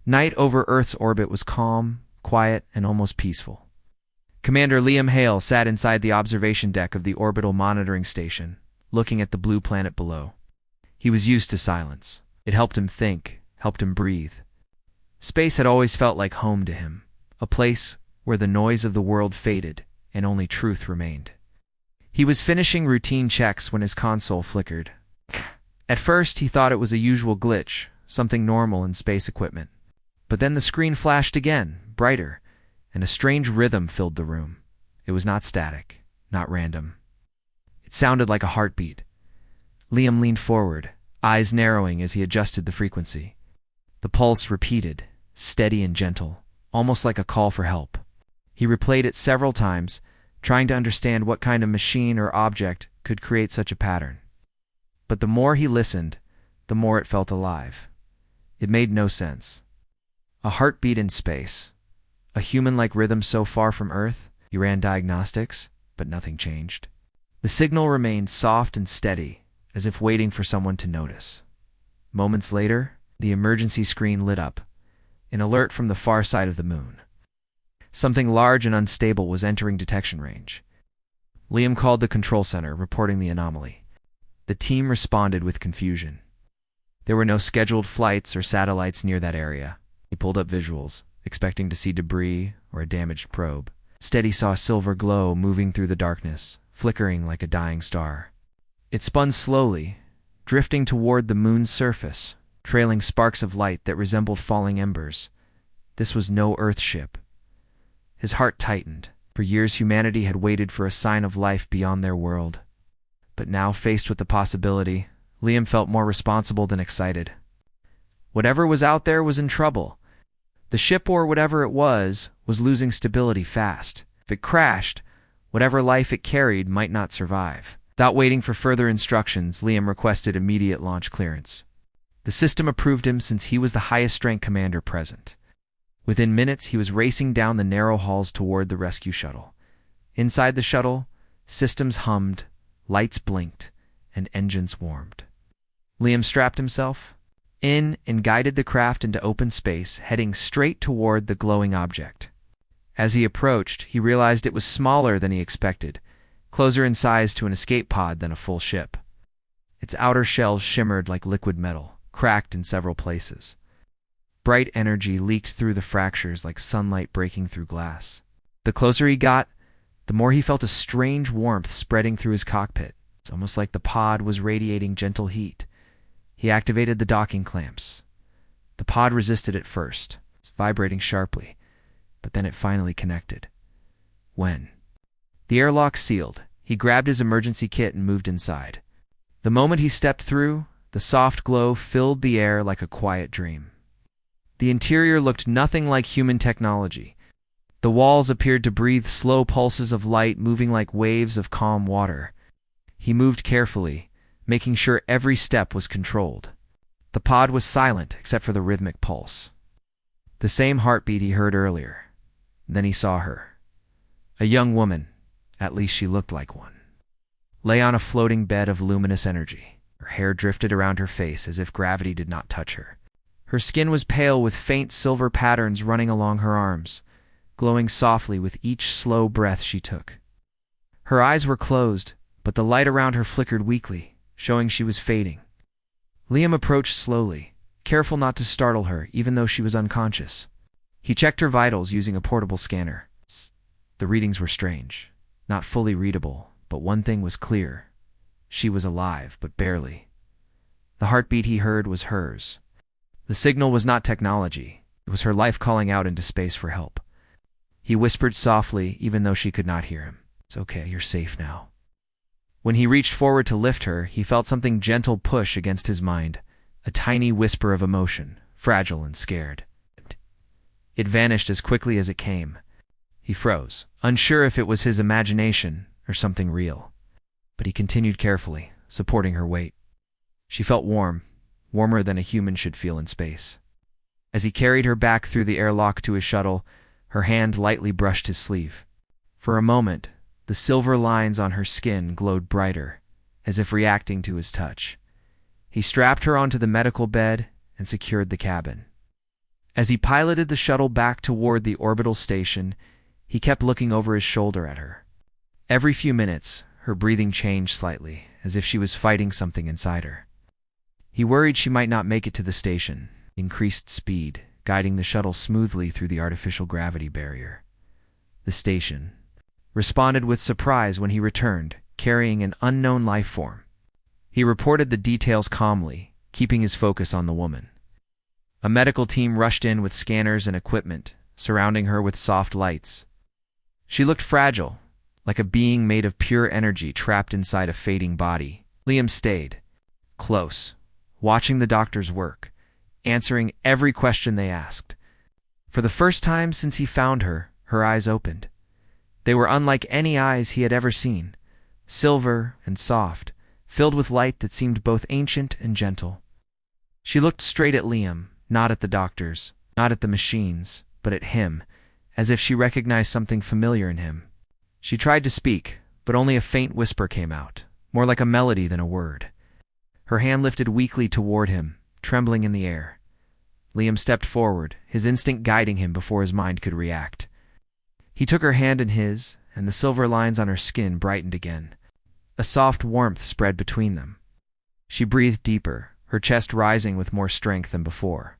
Night over Earth's orbit was calm, quiet, and almost peaceful. Commander Liam Hale sat inside the observation deck of the orbital monitoring station, looking at the blue planet below. He was used to silence. It helped him think, helped him breathe. Space had always felt like home to him, a place where the noise of the world faded and only truth remained. He was finishing routine checks when his console flickered. At first, he thought it was a usual glitch, something normal in space equipment. But then the screen flashed again, brighter, and a strange rhythm filled the room. It was not static, not random. It sounded like a heartbeat. Liam leaned forward, eyes narrowing as he adjusted the frequency. The pulse repeated, steady and gentle, almost like a call for help. He replayed it several times, trying to understand what kind of machine or object could create such a pattern. But the more he listened, the more it felt alive. It made no sense. A heartbeat in space. A human-like rhythm so far from Earth. He ran diagnostics, but nothing changed. The signal remained soft and steady, as if waiting for someone to notice. Moments later, the emergency screen lit up, an alert from the far side of the moon. Something large and unstable was entering detection range. Liam called the control center, reporting the anomaly. The team responded with confusion. There were no scheduled flights or satellites near that area. He pulled up visuals, expecting to see debris or a damaged probe. Instead, he saw a silver glow moving through the darkness, flickering like a dying star. It spun slowly, drifting toward the moon's surface, trailing sparks of light that resembled falling embers. This was no Earth ship. His heart tightened. For years, humanity had waited for a sign of life beyond their world. But now, faced with the possibility, Liam felt more responsible than excited. Whatever was out there was in trouble. The ship, or whatever it was losing stability fast. If it crashed, whatever life it carried might not survive. Without waiting for further instructions, Liam requested immediate launch clearance. The system approved him since he was the highest-ranked commander present. Within minutes, he was racing down the narrow halls toward the rescue shuttle. Inside the shuttle, systems hummed, lights blinked, and engines warmed. Liam strapped himself in and guided the craft into open space, heading straight toward the glowing object. As he approached, he realized it was smaller than he expected, closer in size to an escape pod than a full ship. Its outer shell shimmered like liquid metal, cracked in several places. Bright energy leaked through the fractures like sunlight breaking through glass. The closer he got, the more he felt a strange warmth spreading through his cockpit. It's almost like the pod was radiating gentle heat. He activated the docking clamps. The pod resisted at first, vibrating sharply, but then it finally connected. When the airlock sealed, he grabbed his emergency kit and moved inside. The moment he stepped through, the soft glow filled the air like a quiet dream. The interior looked nothing like human technology. The walls appeared to breathe slow pulses of light moving like waves of calm water. He moved carefully, making sure every step was controlled. The pod was silent except for the rhythmic pulse. The same heartbeat he heard earlier. Then he saw her. A young woman, at least she looked like one, lay on a floating bed of luminous energy. Her hair drifted around her face as if gravity did not touch her. Her skin was pale with faint silver patterns running along her arms, glowing softly with each slow breath she took. Her eyes were closed, but the light around her flickered weakly, showing she was fading. Liam approached slowly, careful not to startle her even though she was unconscious. He checked her vitals using a portable scanner. The readings were strange, not fully readable, but one thing was clear. She was alive, but barely. The heartbeat he heard was hers. The signal was not technology. It was her life calling out into space for help. He whispered softly, even though she could not hear him. "It's okay, you're safe now." When he reached forward to lift her, he felt something gentle push against his mind, a tiny whisper of emotion, fragile and scared. It vanished as quickly as it came. He froze, unsure if it was his imagination or something real. But he continued carefully, supporting her weight. She felt warm, warmer than a human should feel in space. As he carried her back through the airlock to his shuttle, her hand lightly brushed his sleeve. For a moment, the silver lines on her skin glowed brighter, as if reacting to his touch. He strapped her onto the medical bed and secured the cabin. As he piloted the shuttle back toward the orbital station, he kept looking over his shoulder at her. Every few minutes, her breathing changed slightly, as if she was fighting something inside her. He worried she might not make it to the station, increased speed, guiding the shuttle smoothly through the artificial gravity barrier. The station responded with surprise when he returned, carrying an unknown life form. He reported the details calmly, keeping his focus on the woman. A medical team rushed in with scanners and equipment, surrounding her with soft lights. She looked fragile, like a being made of pure energy trapped inside a fading body. Liam stayed close, watching the doctors work, answering every question they asked. For the first time since he found her, her eyes opened. They were unlike any eyes he had ever seen, silver and soft, filled with light that seemed both ancient and gentle. She looked straight at Liam, not at the doctors, not at the machines, but at him, as if she recognized something familiar in him. She tried to speak, but only a faint whisper came out, more like a melody than a word. Her hand lifted weakly toward him, trembling in the air. Liam stepped forward, his instinct guiding him before his mind could react. He took her hand in his, and the silver lines on her skin brightened again. A soft warmth spread between them. She breathed deeper, her chest rising with more strength than before.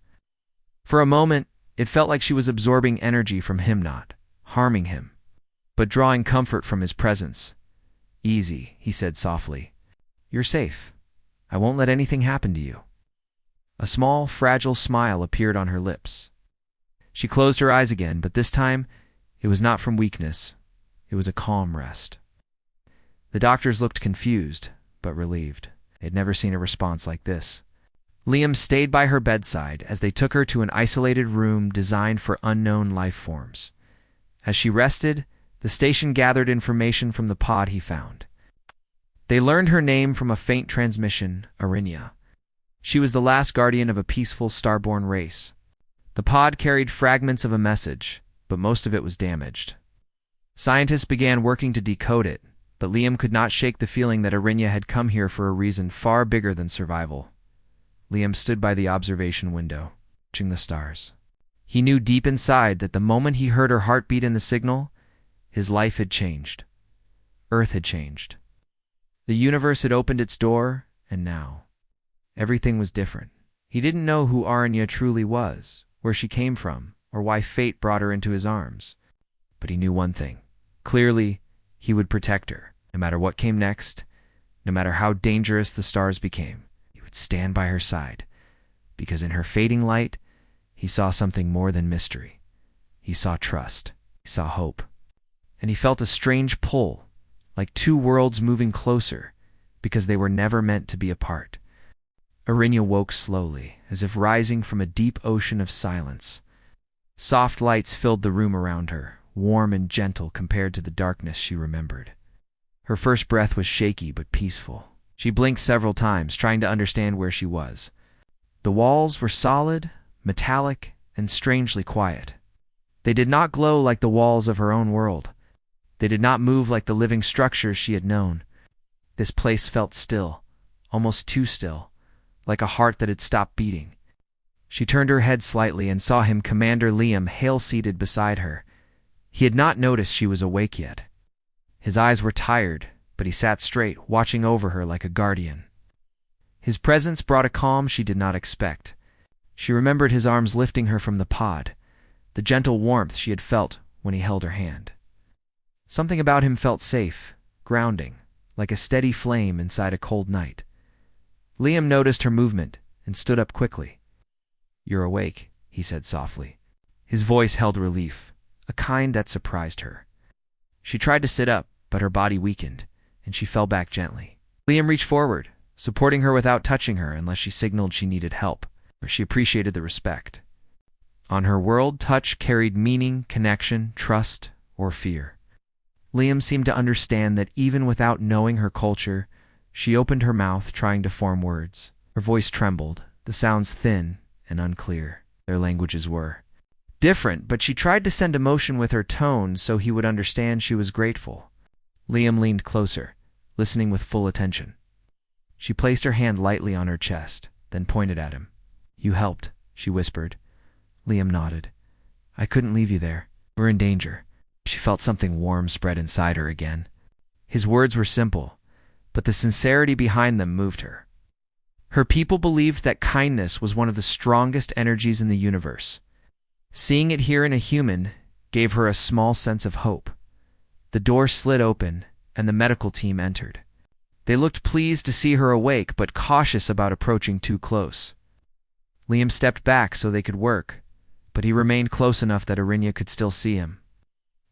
For a moment, it felt like she was absorbing energy from him, not harming him, but drawing comfort from his presence. "Easy," he said softly. "You're safe. I won't let anything happen to you." A small, fragile smile appeared on her lips. She closed her eyes again, but this time, it was not from weakness. It was a calm rest. The doctors looked confused, but relieved. They had never seen a response like this. Liam stayed by her bedside as they took her to an isolated room designed for unknown life forms. As she rested, the station gathered information from the pod he found. They learned her name from a faint transmission, Arinya. She was the last guardian of a peaceful starborn race. The pod carried fragments of a message, but most of it was damaged. Scientists began working to decode it, but Liam could not shake the feeling that Arinya had come here for a reason far bigger than survival. Liam stood by the observation window, watching the stars. He knew deep inside that the moment he heard her heartbeat in the signal, his life had changed. Earth had changed. The universe had opened its door, and now everything was different. He didn't know who Arinya truly was, where she came from, or why fate brought her into his arms. But he knew one thing. Clearly, he would protect her, no matter what came next, no matter how dangerous the stars became. He would stand by her side, because in her fading light, he saw something more than mystery. He saw trust. He saw hope. And he felt a strange pull, like two worlds moving closer, because they were never meant to be apart. Arinya woke slowly, as if rising from a deep ocean of silence. Soft lights filled the room around her, warm and gentle compared to the darkness she remembered. Her first breath was shaky but peaceful. She blinked several times, trying to understand where she was. The walls were solid, metallic, and strangely quiet. They did not glow like the walls of her own world. They did not move like the living structures she had known. This place felt still, almost too still, like a heart that had stopped beating. She turned her head slightly and saw him, Commander Liam Hale, seated beside her. He had not noticed she was awake yet. His eyes were tired, but he sat straight, watching over her like a guardian. His presence brought a calm she did not expect. She remembered his arms lifting her from the pod, the gentle warmth she had felt when he held her hand. Something about him felt safe, grounding, like a steady flame inside a cold night. Liam noticed her movement and stood up quickly. "You're awake," he said softly. His voice held relief, a kind that surprised her. She tried to sit up, but her body weakened, and she fell back gently. Liam reached forward, supporting her without touching her unless she signaled she needed help, or she appreciated the respect. On her world, touch carried meaning, connection, trust, or fear. Liam seemed to understand that even without knowing her culture, she opened her mouth, trying to form words. Her voice trembled, the sounds thin and unclear. Their languages were different, but she tried to send emotion with her tone so he would understand she was grateful. Liam leaned closer, listening with full attention. She placed her hand lightly on her chest, then pointed at him. "You helped," she whispered. Liam nodded. I couldn't leave you there. We're in danger. She felt something warm spread inside her again. His words were simple, but the sincerity behind them moved her. Her people believed that kindness was one of the strongest energies in the universe. Seeing it here in a human gave her a small sense of hope. The door slid open, and the medical team entered. They looked pleased to see her awake, but cautious about approaching too close. Liam stepped back so they could work, but he remained close enough that Arinya could still see him.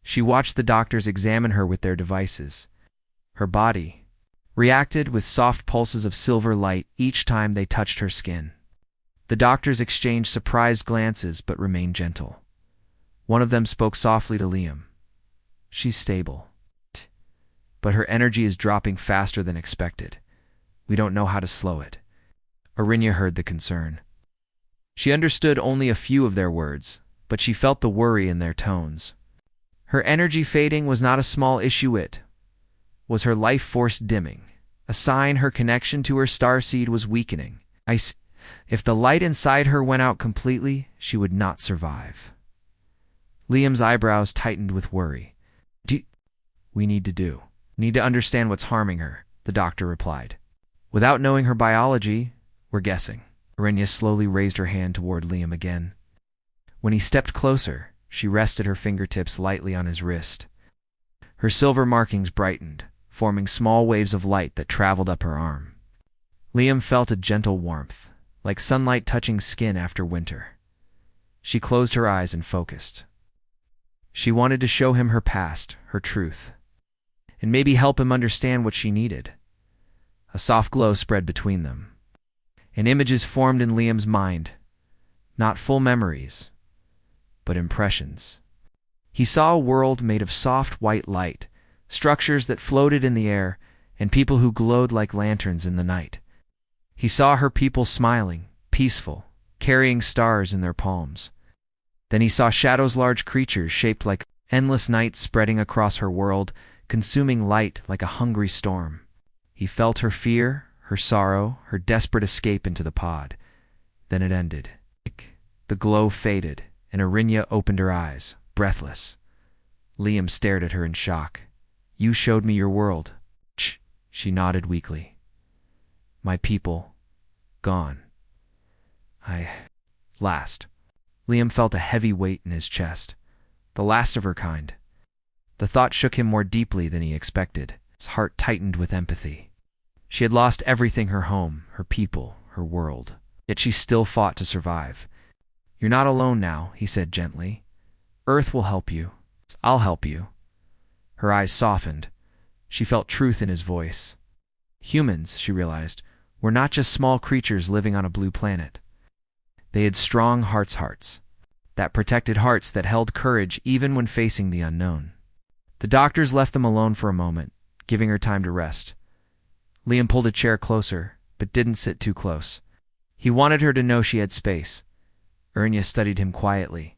She watched the doctors examine her with their devices. Her body reacted with soft pulses of silver light each time they touched her skin. The doctors exchanged surprised glances but remained gentle. One of them spoke softly to Liam. She's stable, but her energy is dropping faster than expected. We don't know how to slow it. Arinya heard the concern. She understood only a few of their words, but she felt the worry in their tones. Her energy fading was not a small issue, it was her life force dimming, a sign her connection to her starseed was weakening. If the light inside her went out completely, she would not survive. Liam's eyebrows tightened with worry. We need to understand what's harming her, the doctor replied. Without knowing her biology, we're guessing. Arinya slowly raised her hand toward Liam again. When he stepped closer, she rested her fingertips lightly on his wrist. Her silver markings brightened, forming small waves of light that traveled up her arm. Liam felt a gentle warmth, like sunlight touching skin after winter. She closed her eyes and focused. She wanted to show him her past, her truth, and maybe help him understand what she needed. A soft glow spread between them, and images formed in Liam's mind, not full memories, but impressions. He saw a world made of soft white light, structures that floated in the air, and people who glowed like lanterns in the night. He saw her people smiling, peaceful, carrying stars in their palms. Then he saw Shadow's large creatures shaped like endless nights spreading across her world, consuming light like a hungry storm. He felt her fear, her sorrow, her desperate escape into the pod. Then it ended. The glow faded, and Arinya opened her eyes, breathless. Liam stared at her in shock. You showed me your world. She nodded weakly. My people, gone. Last. Liam felt a heavy weight in his chest. The last of her kind. The thought shook him more deeply than he expected. His heart tightened with empathy. She had lost everything, her home, her people, her world. Yet she still fought to survive. You're not alone now, he said gently. Earth will help you. I'll help you. Her eyes softened. She felt truth in his voice. Humans, she realized, were not just small creatures living on a blue planet. They had strong hearts, that protected hearts that held courage even when facing the unknown. The doctors left them alone for a moment, giving her time to rest. Liam pulled a chair closer, but didn't sit too close. He wanted her to know she had space. Arinya studied him quietly.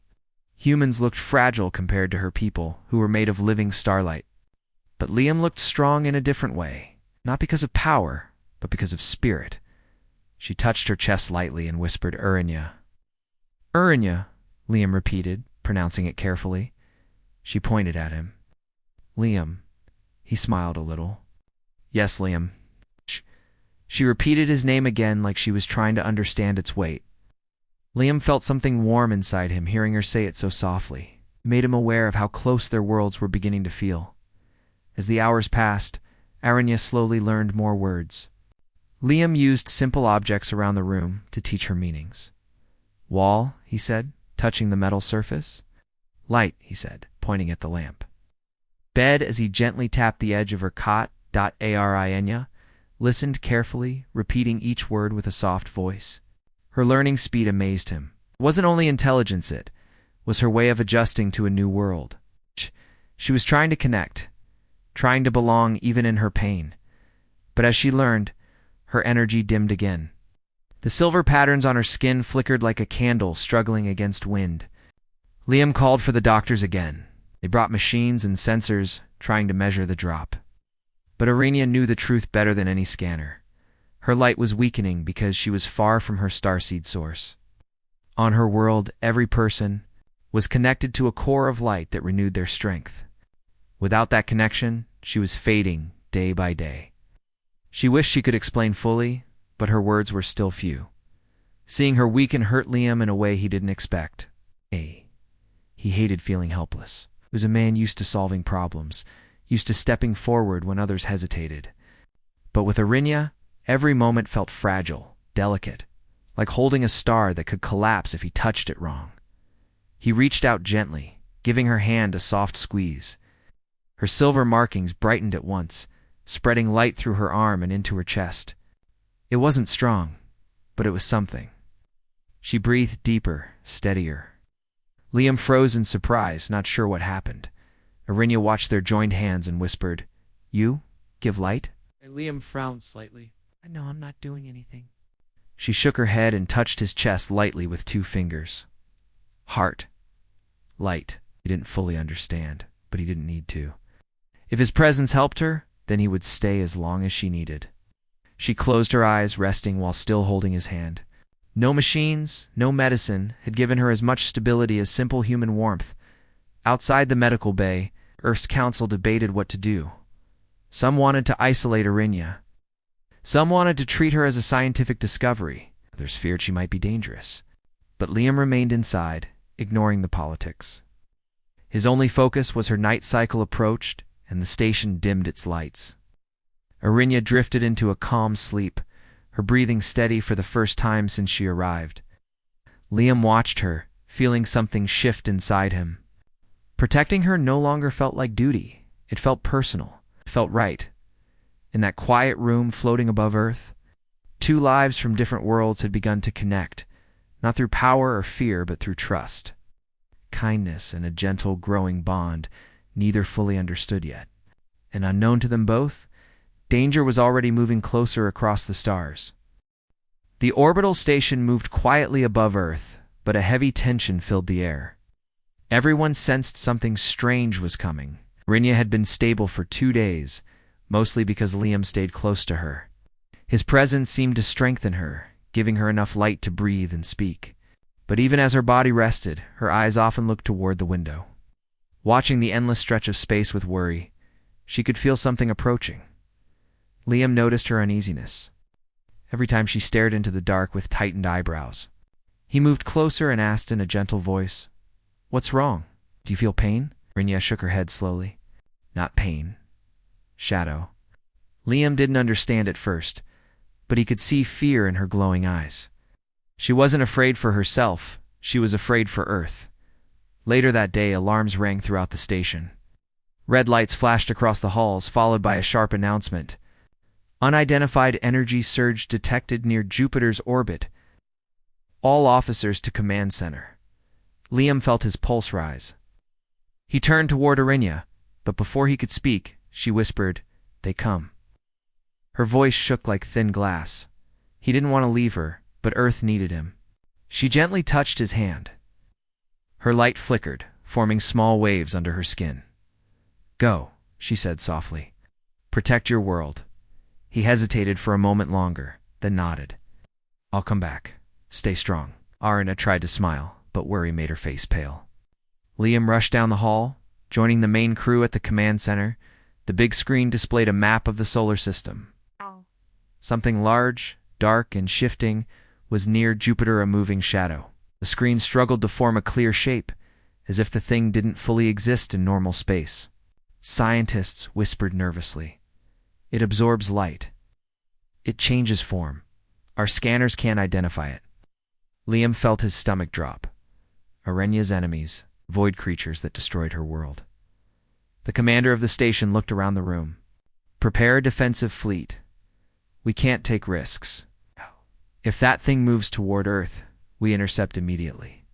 Humans looked fragile compared to her people, who were made of living starlight. But Liam looked strong in a different way, not because of power, but because of spirit. She touched her chest lightly and whispered, Arinya. Arinya, Liam repeated, pronouncing it carefully. She pointed at him. Liam. He smiled a little. Yes, Liam. She repeated his name again like she was trying to understand its weight. Liam felt something warm inside him hearing her say it so softly. It made him aware of how close their worlds were beginning to feel. As the hours passed, Arinya slowly learned more words. Liam used simple objects around the room to teach her meanings. Wall, he said, touching the metal surface. Light, he said, pointing at the lamp. Bed, as he gently tapped the edge of her cot. Arinya listened carefully, repeating each word with a soft voice. Her learning speed amazed him. It wasn't only intelligence, it was her way of adjusting to a new world. She was trying to connect, trying to belong even in her pain. But as she learned, her energy dimmed again. The silver patterns on her skin flickered like a candle struggling against wind. Liam called for the doctors again. They brought machines and sensors, trying to measure the drop. But Arinya knew the truth better than any scanner. Her light was weakening because she was far from her starseed source. On her world, every person was connected to a core of light that renewed their strength. Without that connection, she was fading day by day. She wished she could explain fully, but her words were still few. Seeing her weaken hurt Liam in a way he didn't expect. He hated feeling helpless. He was a man used to solving problems, used to stepping forward when others hesitated. But with Arinya, every moment felt fragile, delicate, like holding a star that could collapse if he touched it wrong. He reached out gently, giving her hand a soft squeeze. Her silver markings brightened at once, spreading light through her arm and into her chest. It wasn't strong, but it was something. She breathed deeper, steadier. Liam froze in surprise, not sure what happened. Arinya watched their joined hands and whispered, "You? Give light?" Liam frowned slightly. I know I'm not doing anything. She shook her head and touched his chest lightly with 2 fingers. Heart. Light. He didn't fully understand, but he didn't need to. If his presence helped her, then he would stay as long as she needed. She closed her eyes, resting while still holding his hand. No machines, no medicine had given her as much stability as simple human warmth. Outside the medical bay, Earth's council debated what to do. Some wanted to isolate Arinya. Some wanted to treat her as a scientific discovery. Others feared she might be dangerous. But Liam remained inside, ignoring the politics. His only focus was her night cycle approached, and the station dimmed its lights. Arinya drifted into a calm sleep, her breathing steady for the first time since she arrived. Liam watched her, feeling something shift inside him. Protecting her no longer felt like duty. It felt personal. It felt right. In that quiet room floating above Earth, 2 lives from different worlds had begun to connect, not through power or fear, but through trust. Kindness and a gentle, growing bond, neither fully understood yet. And unknown to them both, danger was already moving closer across the stars. The orbital station moved quietly above Earth, but a heavy tension filled the air. Everyone sensed something strange was coming. Arinya had been stable for 2 days, mostly because Liam stayed close to her. His presence seemed to strengthen her, giving her enough light to breathe and speak. But even as her body rested, her eyes often looked toward the window. Watching the endless stretch of space with worry, she could feel something approaching. Liam noticed her uneasiness. Every time she stared into the dark with tightened eyebrows. He moved closer and asked in a gentle voice, "What's wrong? Do you feel pain?" Arinya shook her head slowly. "Not pain. Shadow." Liam didn't understand at first, but he could see fear in her glowing eyes. She wasn't afraid for herself, she was afraid for Earth. Later that day, alarms rang throughout the station. Red lights flashed across the halls, followed by a sharp announcement. Unidentified energy surge detected near Jupiter's orbit. All officers to command center. Liam felt his pulse rise. He turned toward Arinya, but before he could speak, she whispered, "They come." Her voice shook like thin glass. He didn't want to leave her, but Earth needed him. She gently touched his hand. Her light flickered, forming small waves under her skin. "Go," she said softly. "Protect your world." He hesitated for a moment longer, then nodded. "I'll come back. Stay strong." Arinya tried to smile, but worry made her face pale. Liam rushed down the hall, joining the main crew at the command center. The big screen displayed a map of the solar system. Something large, dark, and shifting was near Jupiter, a moving shadow. The screen struggled to form a clear shape, as if the thing didn't fully exist in normal space. Scientists whispered nervously. "It absorbs light. It changes form. Our scanners can't identify it." Liam felt his stomach drop. Arenya's enemies, void creatures that destroyed her world. The commander of the station looked around the room. "Prepare a defensive fleet. We can't take risks. If that thing moves toward Earth, we intercept immediately."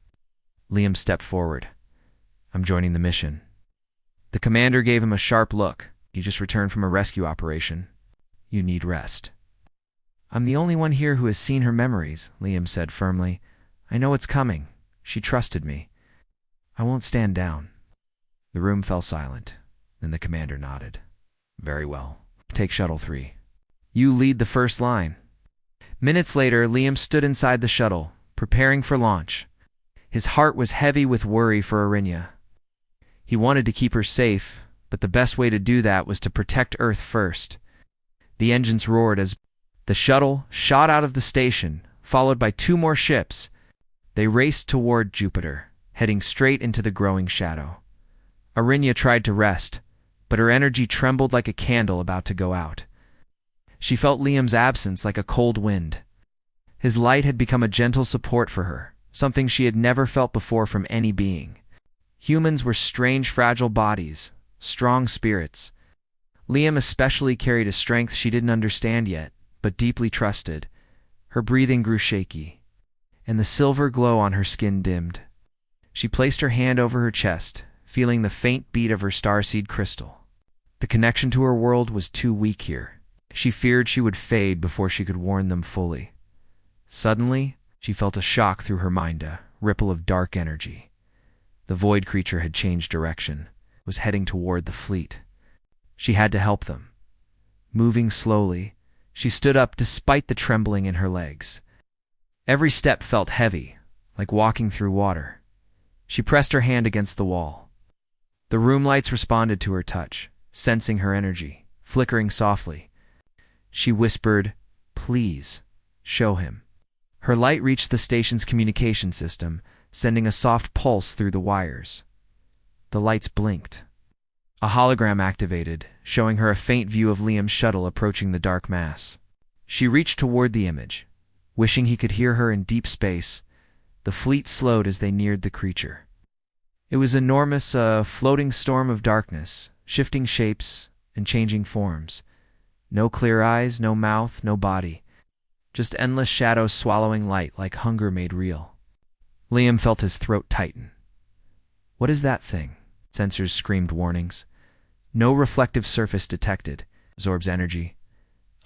Liam stepped forward. "I'm joining the mission." The commander gave him a sharp look. "You just returned from a rescue operation. You need rest." "I'm the only one here who has seen her memories," Liam said firmly. "I know it's coming. She trusted me. I won't stand down." The room fell silent. Then the commander nodded. "Very well. Take Shuttle 3. You lead the first line." Minutes later, Liam stood inside the shuttle, preparing for launch. His heart was heavy with worry for Arinya. He wanted to keep her safe, but the best way to do that was to protect Earth first. The engines roared as the shuttle shot out of the station, followed by 2 more ships. They raced toward Jupiter, heading straight into the growing shadow. Arinya tried to rest, but her energy trembled like a candle about to go out. She felt Liam's absence like a cold wind. His light had become a gentle support for her, something she had never felt before from any being. Humans were strange, fragile bodies, strong spirits. Liam especially carried a strength she didn't understand yet, but deeply trusted. Her breathing grew shaky, and the silver glow on her skin dimmed. She placed her hand over her chest, feeling the faint beat of her starseed crystal. The connection to her world was too weak here. She feared she would fade before she could warn them fully. Suddenly, she felt a shock through her mind, a ripple of dark energy. The void creature had changed direction, was heading toward the fleet. She had to help them. Moving slowly, she stood up despite the trembling in her legs. Every step felt heavy, like walking through water. She pressed her hand against the wall. The room lights responded to her touch, sensing her energy, flickering softly. She whispered, "Please, show him." Her light reached the station's communication system, sending a soft pulse through the wires. The lights blinked. A hologram activated, showing her a faint view of Liam's shuttle approaching the dark mass. She reached toward the image, wishing he could hear her in deep space. The fleet slowed as they neared the creature. It was enormous, a floating storm of darkness, shifting shapes and changing forms. No clear eyes, no mouth, no body. Just endless shadows swallowing light like hunger made real. Liam felt his throat tighten. "What is that thing?" Sensors screamed warnings. No reflective surface detected. Absorbs energy.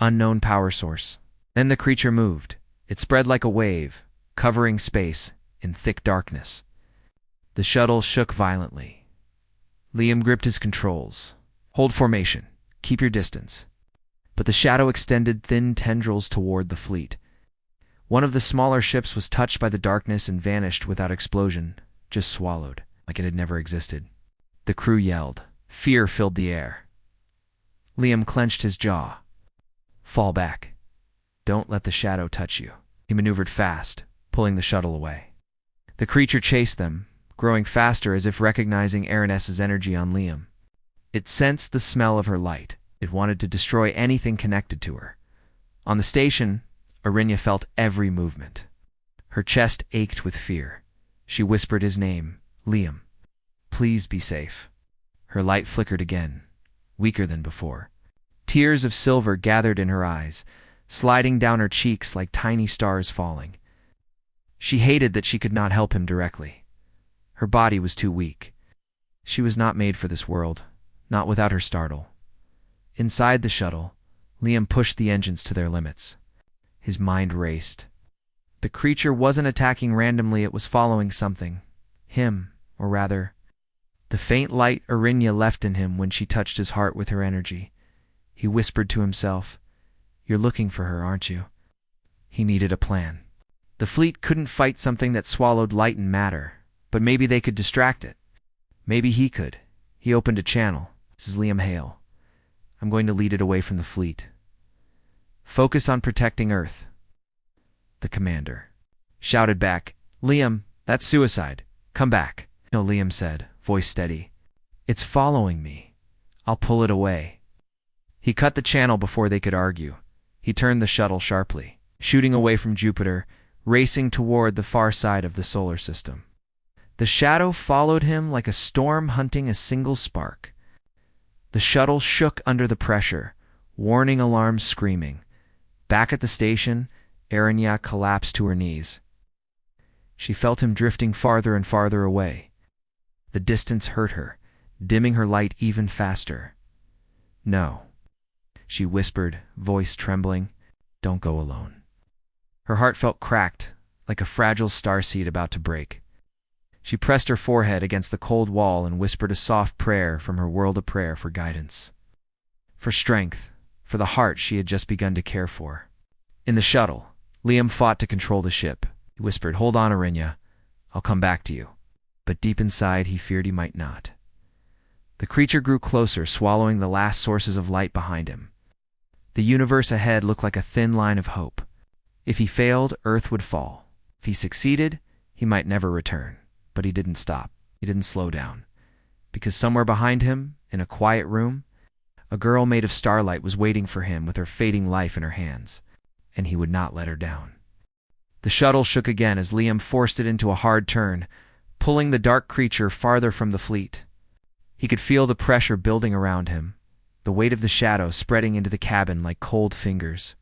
Unknown power source. Then the creature moved. It spread like a wave, covering space in thick darkness. The shuttle shook violently. Liam gripped his controls. "Hold formation. Keep your distance." But the shadow extended thin tendrils toward the fleet. One of the smaller ships was touched by the darkness and vanished without explosion, just swallowed, like it had never existed. The crew yelled. Fear filled the air. Liam clenched his jaw. "Fall back. Don't let the shadow touch you." He maneuvered fast, pulling the shuttle away. The creature chased them, growing faster as if recognizing Aranessa's energy on Liam. It sensed the smell of her light. It wanted to destroy anything connected to her. On the station, Arinya felt every movement. Her chest ached with fear. She whispered his name, "Liam. Please be safe." Her light flickered again, weaker than before. Tears of silver gathered in her eyes, sliding down her cheeks like tiny stars falling. She hated that she could not help him directly. Her body was too weak. She was not made for this world, not without her startle. Inside the shuttle, Liam pushed the engines to their limits. His mind raced. The creature wasn't attacking randomly, it was following something. Him, or rather, the faint light Arinya left in him when she touched his heart with her energy. He whispered to himself, "You're looking for her, aren't you?" He needed a plan. The fleet couldn't fight something that swallowed light and matter, but maybe they could distract it. Maybe he could. He opened a channel. "This is Liam Hale. I'm going to lead it away from the fleet. Focus on protecting Earth." The commander shouted back, "Liam, that's suicide. Come back." "No," Liam said, voice steady. "It's following me. I'll pull it away." He cut the channel before they could argue. He turned the shuttle sharply, shooting away from Jupiter, racing toward the far side of the solar system. The shadow followed him like a storm hunting a single spark. The shuttle shook under the pressure, warning alarms screaming. Back at the station, Arinya collapsed to her knees. She felt him drifting farther and farther away. The distance hurt her, dimming her light even faster. "No," she whispered, voice trembling. "Don't go alone." Her heart felt cracked, like a fragile starseed about to break. She pressed her forehead against the cold wall and whispered a soft prayer from her world of prayer for guidance. For strength, for the heart she had just begun to care for. In the shuttle, Liam fought to control the ship. He whispered, "Hold on, Arinya. I'll come back to you. But deep inside, he feared he might not. The creature grew closer, swallowing the last sources of light behind him. The universe ahead looked like a thin line of hope. If he failed, Earth would fall. If he succeeded, he might never return. But he didn't stop. He didn't slow down. Because somewhere behind him, in a quiet room, a girl made of starlight was waiting for him with her fading life in her hands, and he would not let her down. The shuttle shook again as Liam forced it into a hard turn, pulling the dark creature farther from the fleet. He could feel the pressure building around him, the weight of the shadow spreading into the cabin like cold fingers.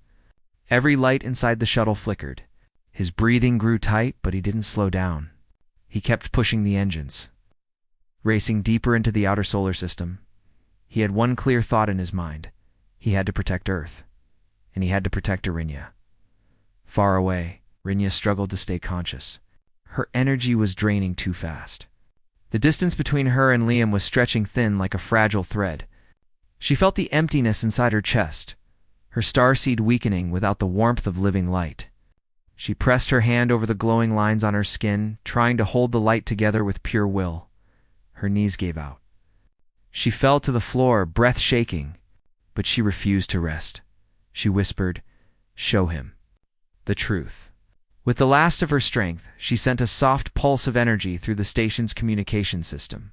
Every light inside the shuttle flickered. His breathing grew tight, but he didn't slow down. He kept pushing the engines. Racing deeper into the outer solar system, he had one clear thought in his mind. He had to protect Earth, and he had to protect Arinya. Far away, Arinya struggled to stay conscious. Her energy was draining too fast. The distance between her and Liam was stretching thin like a fragile thread. She felt the emptiness inside her chest, her starseed weakening without the warmth of living light. She pressed her hand over the glowing lines on her skin, trying to hold the light together with pure will. Her knees gave out. She fell to the floor, breath shaking, but she refused to rest. She whispered, "Show him the truth." With the last of her strength, she sent a soft pulse of energy through the station's communication system.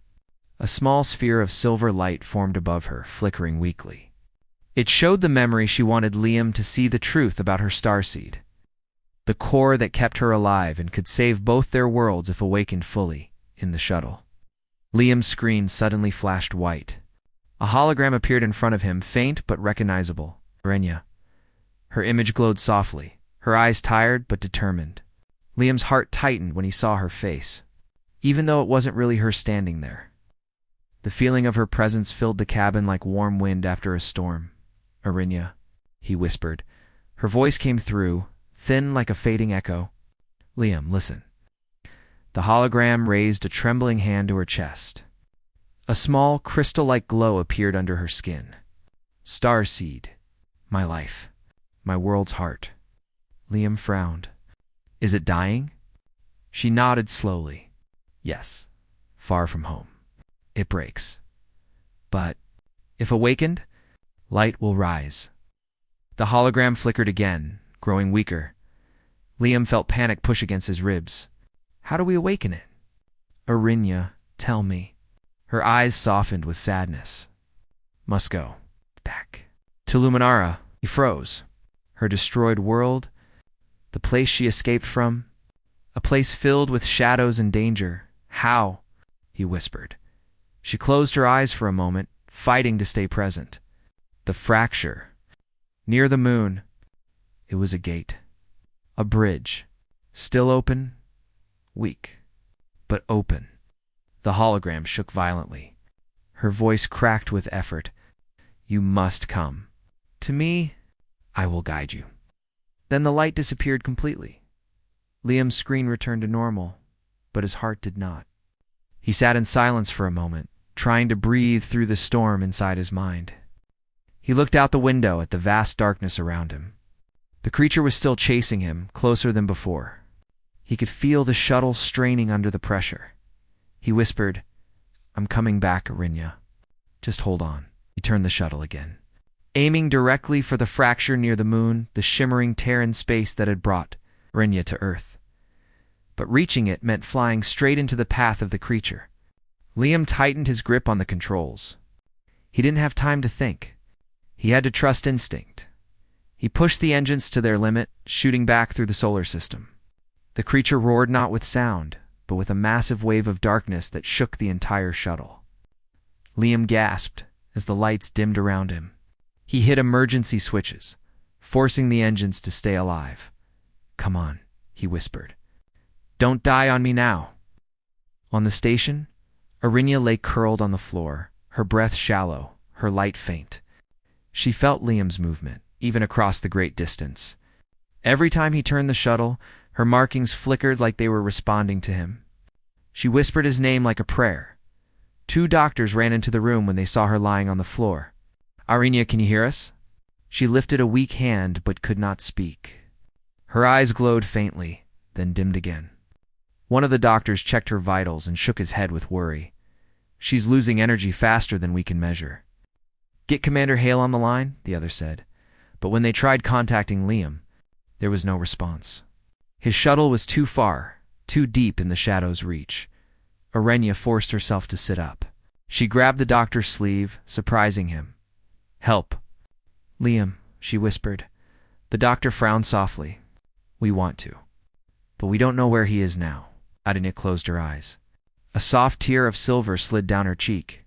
A small sphere of silver light formed above her, flickering weakly. It showed the memory she wanted Liam to see, the truth about her starseed. The core that kept her alive and could save both their worlds if awakened fully in the shuttle. Liam's screen suddenly flashed white. A hologram appeared in front of him, faint but recognizable. Arinya. Her image glowed softly, her eyes tired but determined. Liam's heart tightened when he saw her face, even though it wasn't really her standing there. The feeling of her presence filled the cabin like warm wind after a storm. "Arinya," he whispered. Her voice came through, thin like a fading echo. "Liam, listen." The hologram raised a trembling hand to her chest. A small, crystal-like glow appeared under her skin. "Starseed. My life. My world's heart." Liam frowned. "Is it dying?" She nodded slowly. "Yes. Far from home. It breaks. But, if awakened, light will rise." The hologram flickered again, growing weaker. Liam felt panic push against his ribs. "How do we awaken it?" "Arinya, tell me." Her eyes softened with sadness. "Must go. Back. To Luminara." He froze. Her destroyed world, the place she escaped from, a place filled with shadows and danger. "How?" he whispered. She closed her eyes for a moment, fighting to stay present. The fracture. Near the moon. It was a gate. A bridge. Still open. Weak. But open. The hologram shook violently. Her voice cracked with effort. "You must come. To me, I will guide you." Then the light disappeared completely. Liam's screen returned to normal, but his heart did not. He sat in silence for a moment, trying to breathe through the storm inside his mind. He looked out the window at the vast darkness around him. The creature was still chasing him, closer than before. He could feel the shuttle straining under the pressure. He whispered, "I'm coming back, Arinya. Just hold on." He turned the shuttle again, aiming directly for the fracture near the moon, the shimmering tear in space that had brought Arinya to Earth. But reaching it meant flying straight into the path of the creature. Liam tightened his grip on the controls. He didn't have time to think. He had to trust instinct. He pushed the engines to their limit, shooting back through the solar system. The creature roared not with sound, but with a massive wave of darkness that shook the entire shuttle. Liam gasped as the lights dimmed around him. He hit emergency switches, forcing the engines to stay alive. "Come on," he whispered. "Don't die on me now." On the station, Arinya lay curled on the floor, her breath shallow, her light faint. She felt Liam's movement, even across the great distance. Every time he turned the shuttle, her markings flickered like they were responding to him. She whispered his name like a prayer. 2 doctors ran into the room when they saw her lying on the floor. "Arinya, can you hear us?" She lifted a weak hand but could not speak. Her eyes glowed faintly, then dimmed again. One of the doctors checked her vitals and shook his head with worry. She's losing energy faster than we can measure. Get Commander Hale on the line, the other said. But when they tried contacting Liam, there was no response. His shuttle was too far, too deep in the shadow's reach. Arenya forced herself to sit up. She grabbed the doctor's sleeve, surprising him. Help. Liam, she whispered. The doctor frowned softly. We want to. But we don't know where he is now. Arenya closed her eyes. A soft tear of silver slid down her cheek.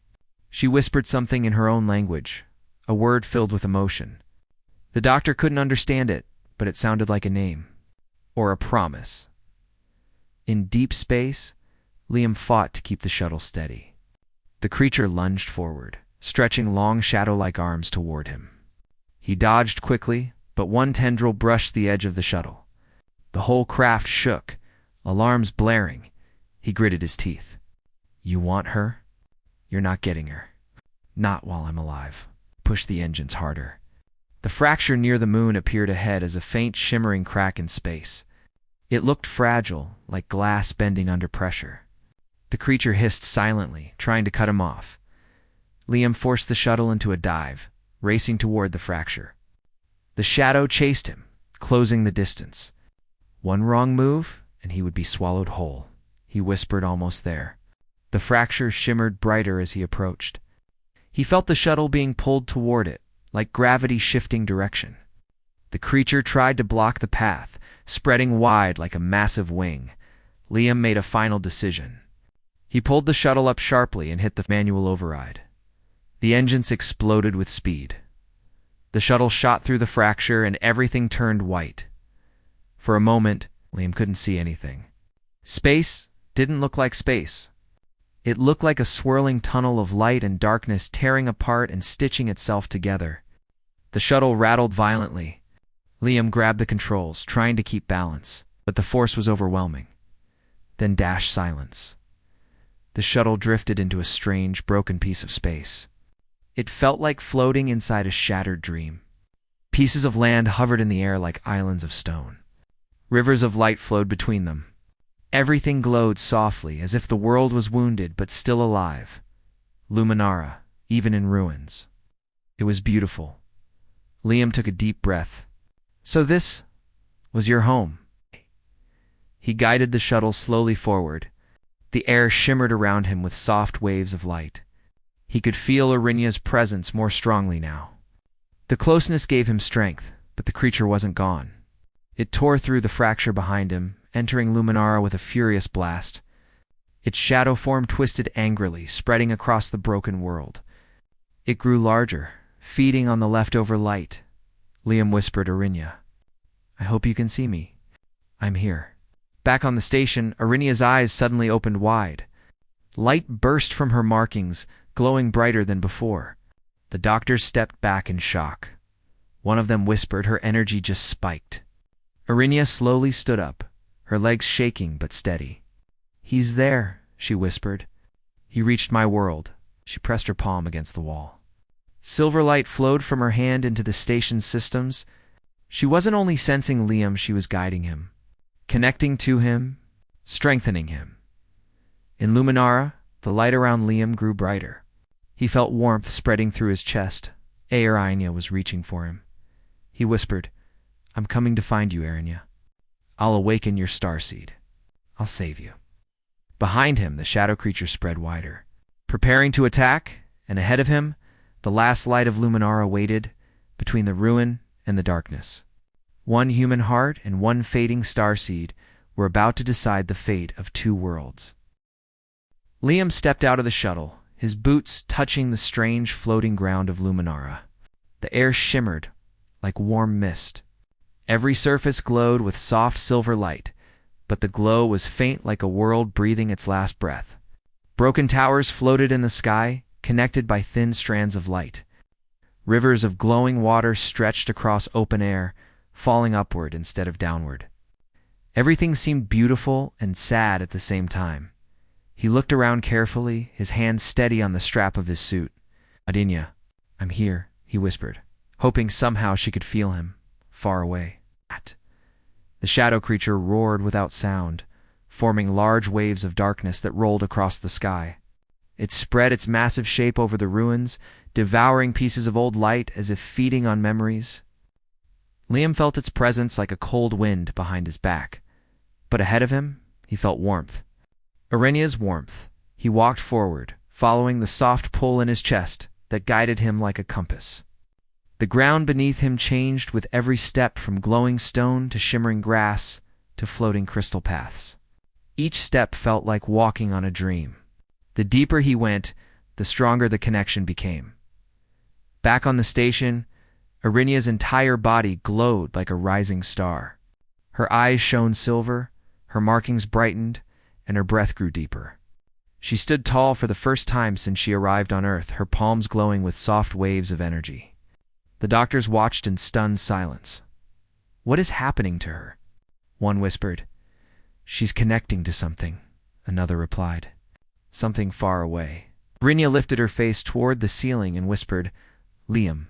She whispered something in her own language, a word filled with emotion. The doctor couldn't understand it, but it sounded like a name. Or a promise. In deep space, Liam fought to keep the shuttle steady. The creature lunged forward, stretching long shadow-like arms toward him. He dodged quickly, but one tendril brushed the edge of the shuttle. The whole craft shook, alarms blaring. He gritted his teeth. You want her? You're not getting her. Not while I'm alive. Push the engines harder. The fracture near the moon appeared ahead as a faint shimmering crack in space. It looked fragile, like glass bending under pressure. The creature hissed silently, trying to cut him off. Liam forced the shuttle into a dive, racing toward the fracture. The shadow chased him, closing the distance. One wrong move, and he would be swallowed whole. He whispered almost there. The fracture shimmered brighter as he approached. He felt the shuttle being pulled toward it, like gravity shifting direction. The creature tried to block the path, spreading wide like a massive wing. Liam made a final decision. He pulled the shuttle up sharply and hit the manual override. The engines exploded with speed. The shuttle shot through the fracture and everything turned white. For a moment, Liam couldn't see anything. Space didn't look like space. It looked like a swirling tunnel of light and darkness tearing apart and stitching itself together. The shuttle rattled violently. Liam grabbed the controls, trying to keep balance, but the force was overwhelming. Then silence. The shuttle drifted into a strange, broken piece of space. It felt like floating inside a shattered dream. Pieces of land hovered in the air like islands of stone. Rivers of light flowed between them. Everything glowed softly, as if the world was wounded but still alive. Luminara, even in ruins. It was beautiful. Liam took a deep breath. So this was your home. He guided the shuttle slowly forward. The air shimmered around him with soft waves of light. He could feel Arenya's presence more strongly now. The closeness gave him strength, but the creature wasn't gone. It tore through the fracture behind him, entering Luminara with a furious blast. Its shadow form twisted angrily, spreading across the broken world. It grew larger, feeding on the leftover light. Liam whispered Arenya. I hope you can see me. I'm here. Back on the station, Arenya's eyes suddenly opened wide. Light burst from her markings, glowing brighter than before. The doctors stepped back in shock. One of them whispered her energy just spiked. Arenya slowly stood up, her legs shaking but steady. He's there, she whispered. He reached my world. She pressed her palm against the wall. Silver light flowed from her hand into the station's systems. She wasn't only sensing Liam, she was guiding him, connecting to him, strengthening him. In Luminara, the light around Liam grew brighter. He felt warmth spreading through his chest. Arenya was reaching for him. He whispered, I'm coming to find you, Arenya. I'll awaken your starseed. I'll save you. Behind him, the shadow creature spread wider, preparing to attack, and ahead of him, the last light of Luminara waited, between the ruin and the darkness. One human heart and one fading starseed were about to decide the fate of two worlds. Liam stepped out of the shuttle, his boots touching the strange floating ground of Luminara. The air shimmered like warm mist. Every surface glowed with soft silver light, but the glow was faint like a world breathing its last breath. Broken towers floated in the sky, connected by thin strands of light. Rivers of glowing water stretched across open air, falling upward instead of downward. Everything seemed beautiful and sad at the same time. He looked around carefully, his hand steady on the strap of his suit. Arenya, I'm here, he whispered, hoping somehow she could feel him, far away. The shadow creature roared without sound, forming large waves of darkness that rolled across the sky. It spread its massive shape over the ruins, devouring pieces of old light as if feeding on memories. Liam felt its presence like a cold wind behind his back, but ahead of him, he felt warmth. Arenya's warmth. He walked forward, following the soft pull in his chest that guided him like a compass. The ground beneath him changed with every step, from glowing stone to shimmering grass to floating crystal paths. Each step felt like walking on a dream. The deeper he went, the stronger the connection became. Back on the station, Arenya's entire body glowed like a rising star. Her eyes shone silver, her markings brightened, and her breath grew deeper. She stood tall for the first time since she arrived on Earth, her palms glowing with soft waves of energy. The doctors watched in stunned silence. "What is happening to her?" One whispered. "She's connecting to something," another replied. "Something far away." Arenya lifted her face toward the ceiling and whispered, "Liam,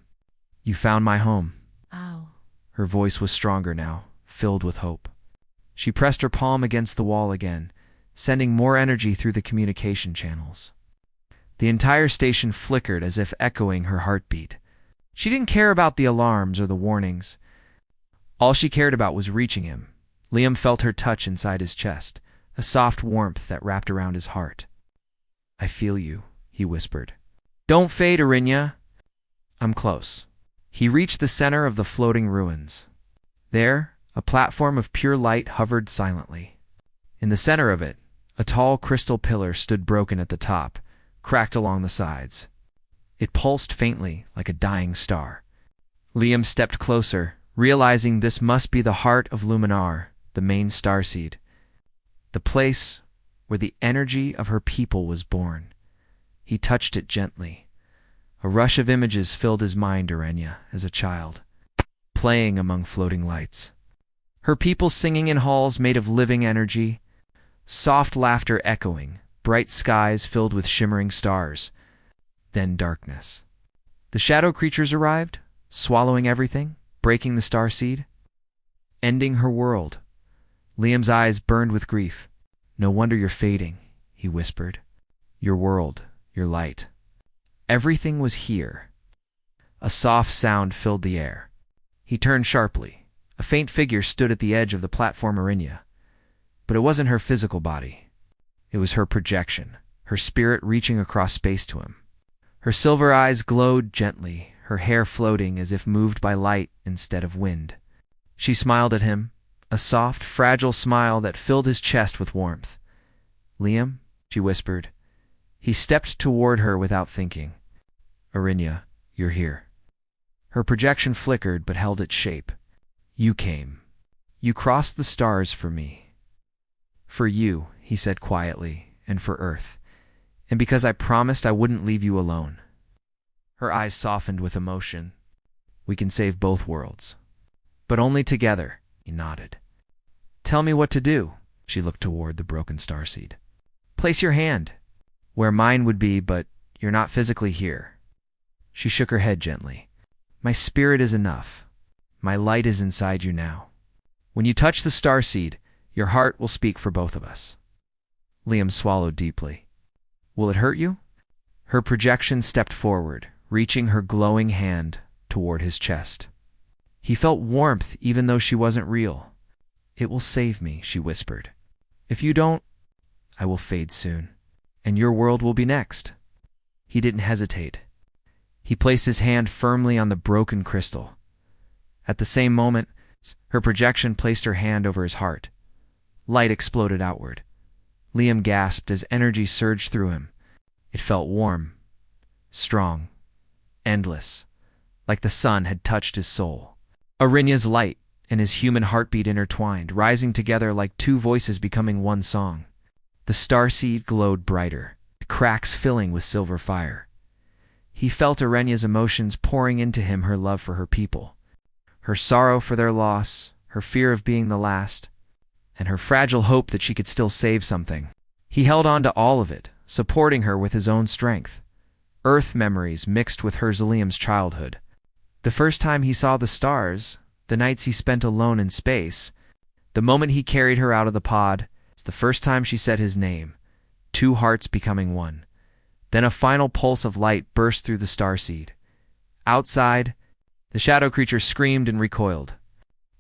you found my home." Ow. Her voice was stronger now, filled with hope. She pressed her palm against the wall again, sending more energy through the communication channels. The entire station flickered as if echoing her heartbeat. She didn't care about the alarms or the warnings. All she cared about was reaching him. Liam felt her touch inside his chest, a soft warmth that wrapped around his heart. "I feel you," he whispered. "Don't fade, Arenya." "I'm close." He reached the center of the floating ruins. There, a platform of pure light hovered silently. In the center of it, a tall crystal pillar stood broken at the top, cracked along the sides. It pulsed faintly like a dying star. Liam stepped closer, realizing this must be the heart of Luminar, the main starseed, the place where the energy of her people was born. He touched it gently. A rush of images filled his mind, Arenya, as a child, playing among floating lights. Her people singing in halls made of living energy, soft laughter echoing, bright skies filled with shimmering stars. Then darkness. The shadow creatures arrived, swallowing everything, breaking the starseed, ending her world. Liam's eyes burned with grief. "No wonder you're fading," he whispered. "Your world, your light. Everything was here." A soft sound filled the air. He turned sharply. A faint figure stood at the edge of the platform, Arenya. But it wasn't her physical body. It was her projection, her spirit reaching across space to him. Her silver eyes glowed gently, her hair floating as if moved by light instead of wind. She smiled at him, a soft, fragile smile that filled his chest with warmth. "Liam," she whispered. He stepped toward her without thinking. "Arenya, you're here." Her projection flickered but held its shape. "You came. You crossed the stars for me." "For you," he said quietly, "and for Earth. And because I promised I wouldn't leave you alone." Her eyes softened with emotion. "We can save both worlds. But only together," he nodded. "Tell me what to do." She looked toward the broken starseed. "Place your hand where mine would be, but you're not physically here." She shook her head gently. "My spirit is enough. My light is inside you now. When you touch the starseed, your heart will speak for both of us." Liam swallowed deeply. "Will it hurt you?" Her projection stepped forward, reaching her glowing hand toward his chest. He felt warmth even though she wasn't real. "It will save me," she whispered. "If you don't, I will fade soon, and your world will be next." He didn't hesitate. He placed his hand firmly on the broken crystal. At the same moment, her projection placed her hand over his heart. Light exploded outward. Liam gasped as energy surged through him. It felt warm, strong, endless, like the sun had touched his soul. Arenya's light and his human heartbeat intertwined, rising together like two voices becoming one song. The starseed glowed brighter, the cracks filling with silver fire. He felt Arenya's emotions pouring into him, her love for her people, her sorrow for their loss, her fear of being the last, and her fragile hope that she could still save something. He held on to all of it, supporting her with his own strength. Earth memories mixed with her Liam's childhood. The first time he saw the stars, the nights he spent alone in space, the moment he carried her out of the pod, It's the first time she said his name, two hearts becoming one. Then a final pulse of light burst through the starseed. Outside, the shadow creature screamed and recoiled.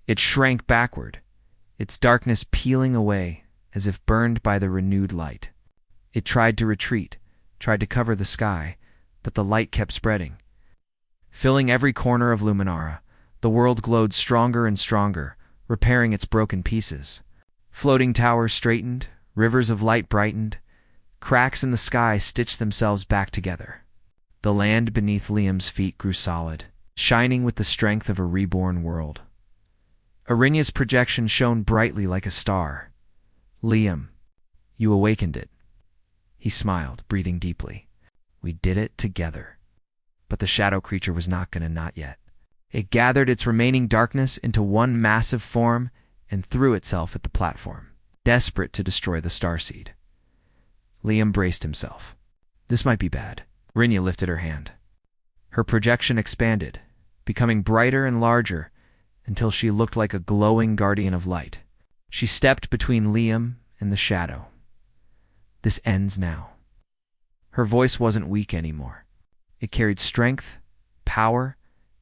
It shrank backward, its darkness peeling away as if burned by the renewed light. It tried to retreat, tried to cover the sky, but the light kept spreading. Filling every corner of Luminara, the world glowed stronger and stronger, repairing its broken pieces. Floating towers straightened, rivers of light brightened, cracks in the sky stitched themselves back together. The land beneath Liam's feet grew solid, shining with the strength of a reborn world. Arinya's projection shone brightly like a star. Liam, you awakened it. He smiled, breathing deeply. We did it together. But the shadow creature was not yet. It gathered its remaining darkness into one massive form and threw itself at the platform, desperate to destroy the starseed. Liam braced himself. This might be bad. Arinya lifted her hand. Her projection expanded, becoming brighter and larger until she looked like a glowing guardian of light. She stepped between Liam and the shadow. This ends now. Her voice wasn't weak anymore. It carried strength, power,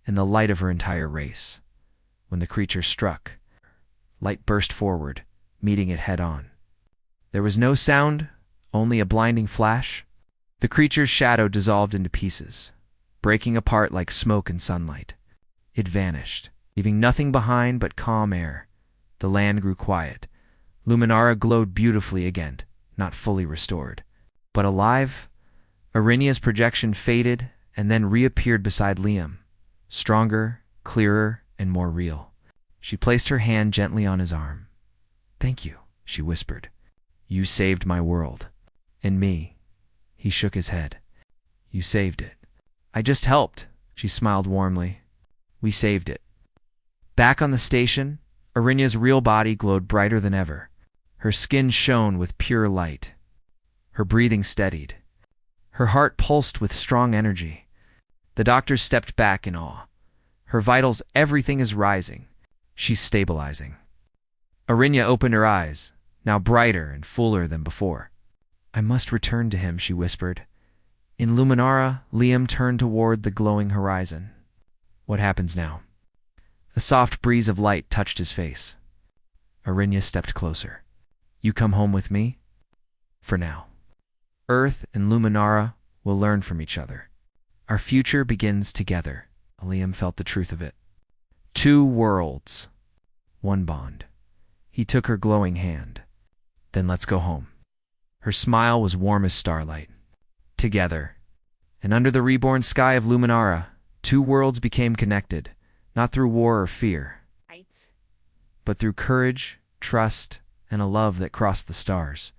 and the light of her entire race. When the creature struck, light burst forward, meeting it head-on. There was no sound, only a blinding flash. The creature's shadow dissolved into pieces, breaking apart like smoke in sunlight. It vanished, leaving nothing behind but calm air. The land grew quiet. Luminara glowed beautifully again, not fully restored, but alive. Arinya's projection faded and then reappeared beside Liam, stronger, clearer, and more real. She placed her hand gently on his arm. Thank you, she whispered. You saved my world. And me. He shook his head. You saved it. I just helped, she smiled warmly. We saved it. Back on the station, Arinya's real body glowed brighter than ever. Her skin shone with pure light. Her breathing steadied. Her heart pulsed with strong energy. The doctors stepped back in awe. Her vitals, everything is rising. She's stabilizing. Arinya opened her eyes, now brighter and fuller than before. I must return to him, she whispered. In Luminara, Liam turned toward the glowing horizon. What happens now? A soft breeze of light touched his face. Arinya stepped closer. You come home with me? For now. Earth and Luminara will learn from each other. Our future begins together. Liam felt the truth of it. Two worlds. One bond. He took her glowing hand. Then let's go home. Her smile was warm as starlight. Together. And under the reborn sky of Luminara, two worlds became connected, not through war or fear, but through courage, trust, and a love that crossed the stars.